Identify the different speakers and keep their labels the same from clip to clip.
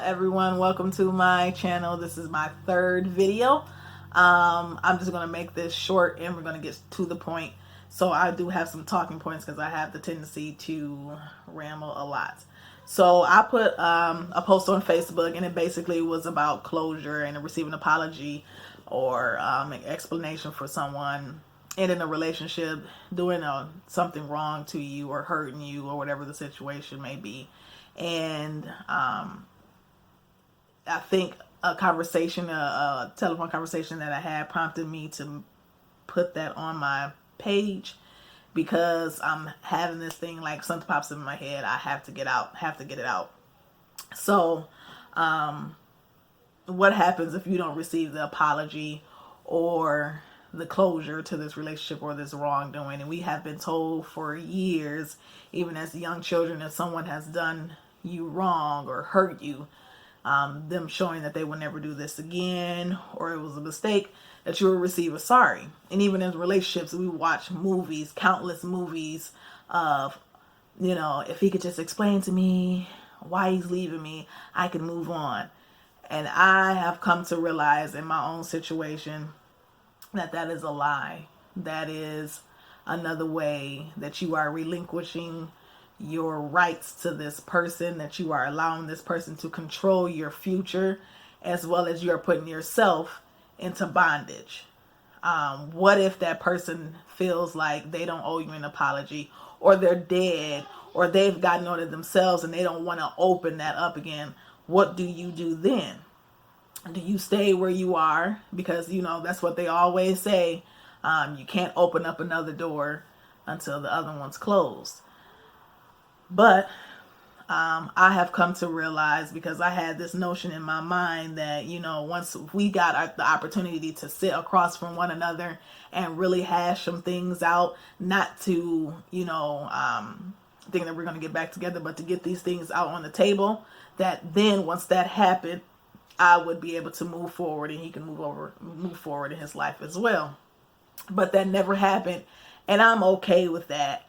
Speaker 1: Everyone, welcome to my channel. This is my third video. I'm just going to make this short and we're going to get to the point. So I do have some talking points because I have the tendency to ramble a lot. So I put a post on Facebook and it basically was about closure and receiving an apology or an explanation for someone ending a relationship, doing something wrong to you or hurting you or whatever the situation may be. And I think a telephone conversation that I had prompted me to put that on my page because I'm having this thing like something pops in my head. I have to get it out. So, what happens if you don't receive the apology or the closure to this relationship or this wrongdoing? And we have been told for years, even as young children, if someone has done you wrong or hurt you, them showing that they will never do this again or it was a mistake, that you will receive a sorry. And even in relationships, we watch movies, countless movies of, if he could just explain to me why he's leaving me, I can move on. And I have come to realize in my own situation that that is a lie. That is another way that you are relinquishing your rights to this person, that you are allowing this person to control your future, as well as you're putting yourself into bondage. What if that person feels like they don't owe you an apology, or they're dead, or they've gotten on it themselves and they don't want to open that up again? What do you do then? Do you stay where you are? Because, that's what they always say. You can't open up another door until the other one's closed. But I have come to realize, because I had this notion in my mind that, once we got the opportunity to sit across from one another and really hash some things out, not to, think that we're going to get back together, but to get these things out on the table, that then once that happened, I would be able to move forward and he can move forward in his life as well. But that never happened. And I'm okay with that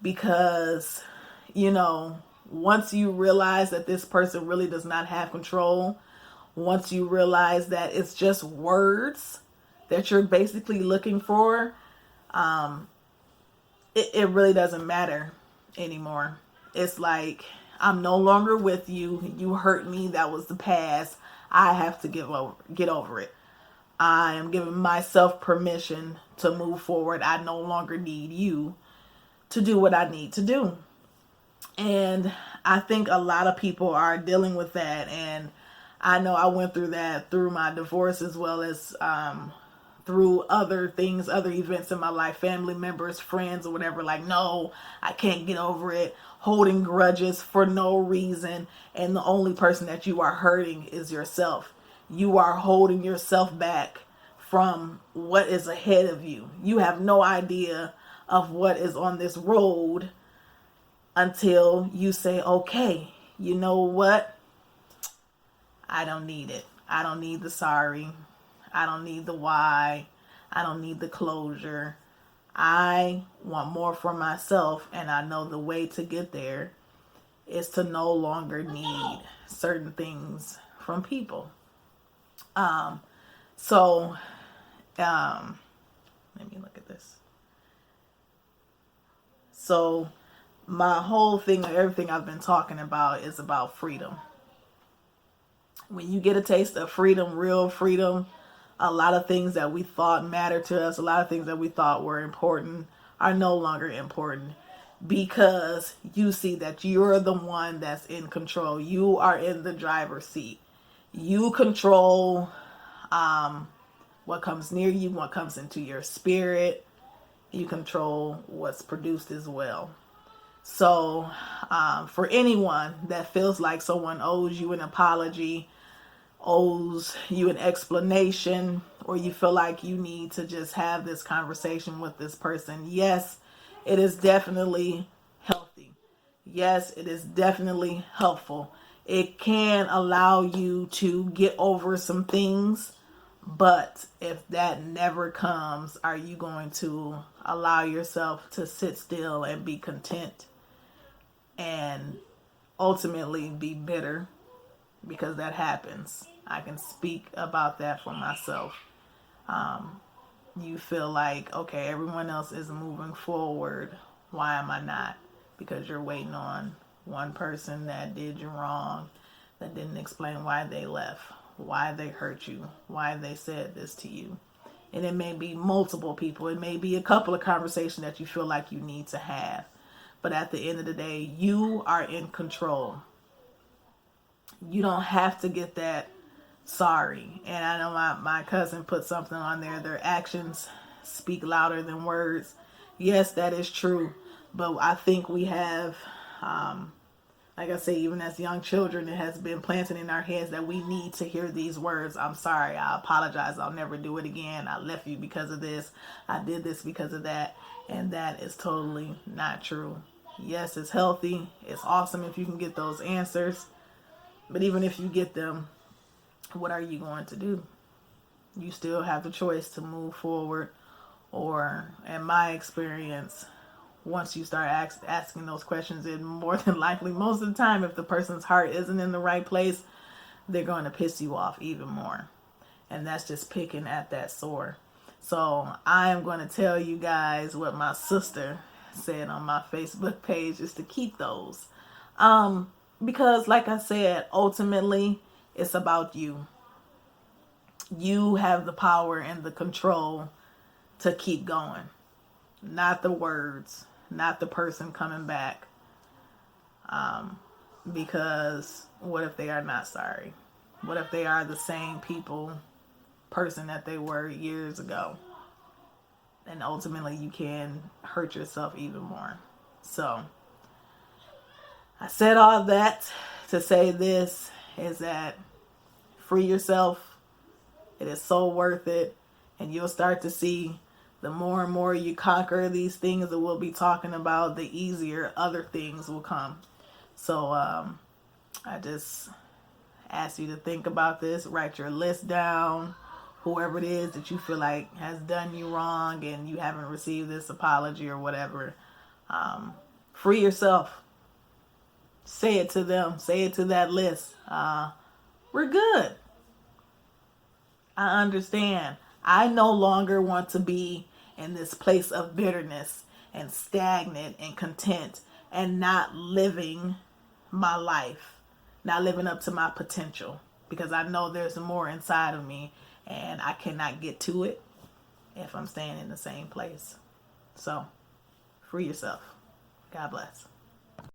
Speaker 1: because, once you realize that this person really does not have control, once you realize that it's just words that you're basically looking for, it really doesn't matter anymore. It's like, I'm no longer with you. You hurt me. That was the past. I have to get over it. I am giving myself permission to move forward. I no longer need you to do what I need to do. And I think a lot of people are dealing with that. And I know I went through that through my divorce, as well as through other things, other events in my life, family members, friends, or whatever. Like, no, I can't get over it. Holding grudges for no reason. And the only person that you are hurting is yourself. You are holding yourself back from what is ahead of you. You have no idea of what is on this road until you say, okay, you know what? I don't need it. I don't need the sorry. I don't need the why. I don't need the closure. I want more for myself, and I know the way to get there is to no longer need certain things from people. So let me look at this. So my whole thing, everything I've been talking about is about freedom. When you get a taste of freedom, real freedom, a lot of things that we thought mattered to us, a lot of things that we thought were important are no longer important, because you see that you're the one that's in control. You are in the driver's seat. You control what comes near you, what comes into your spirit. You control what's produced as well. So for anyone that feels like someone owes you an apology, owes you an explanation, or you feel like you need to just have this conversation with this person, yes, it is definitely healthy. Yes, it is definitely helpful. It can allow you to get over some things, but if that never comes, are you going to allow yourself to sit still and be content and ultimately be bitter because that happens. I can speak about that for myself. You feel like, okay, everyone else is moving forward. Why am I not? Because you're waiting on one person that did you wrong, that didn't explain why they left, why they hurt you, why they said this to you. And it may be multiple people. It may be a couple of conversations that you feel like you need to have. But at the end of the day, you are in control. You don't have to get that sorry. And I know my cousin put something on there. Their actions speak louder than words. Yes, that is true. But I think we have, like I say, even as young children, it has been planted in our heads that we need to hear these words. I'm sorry. I apologize. I'll never do it again. I left you because of this. I did this because of that. And that is totally not true. Yes, it's healthy. It's awesome if you can get those answers. But even if you get them, what are you going to do? You still have the choice to move forward, or in my experience, once you start asking those questions, and more than likely, most of the time, if the person's heart isn't in the right place, they're going to piss you off even more. And that's just picking at that sore. So I am going to tell you guys what my sister said on my Facebook page, is to keep those. Because like I said, ultimately, it's about you. You have the power and the control to keep going. Not the words, not the person coming back. Because what if they are not sorry? What if they are the same person that they were years ago? And ultimately you can hurt yourself even more. So I said all that to say this, is that free yourself. It is so worth it. And you'll start to see, the more and more you conquer these things that we'll be talking about, the easier other things will come. So I just ask you to think about this. Write your list down. Whoever it is that you feel like has done you wrong and you haven't received this apology or whatever, free yourself. Say it to them. Say it to that list. We're good. I understand. I no longer want to be in this place of bitterness and stagnant and content and not living my life, not living up to my potential, because I know there's more inside of me and I cannot get to it if I'm staying in the same place. So, free yourself. God bless.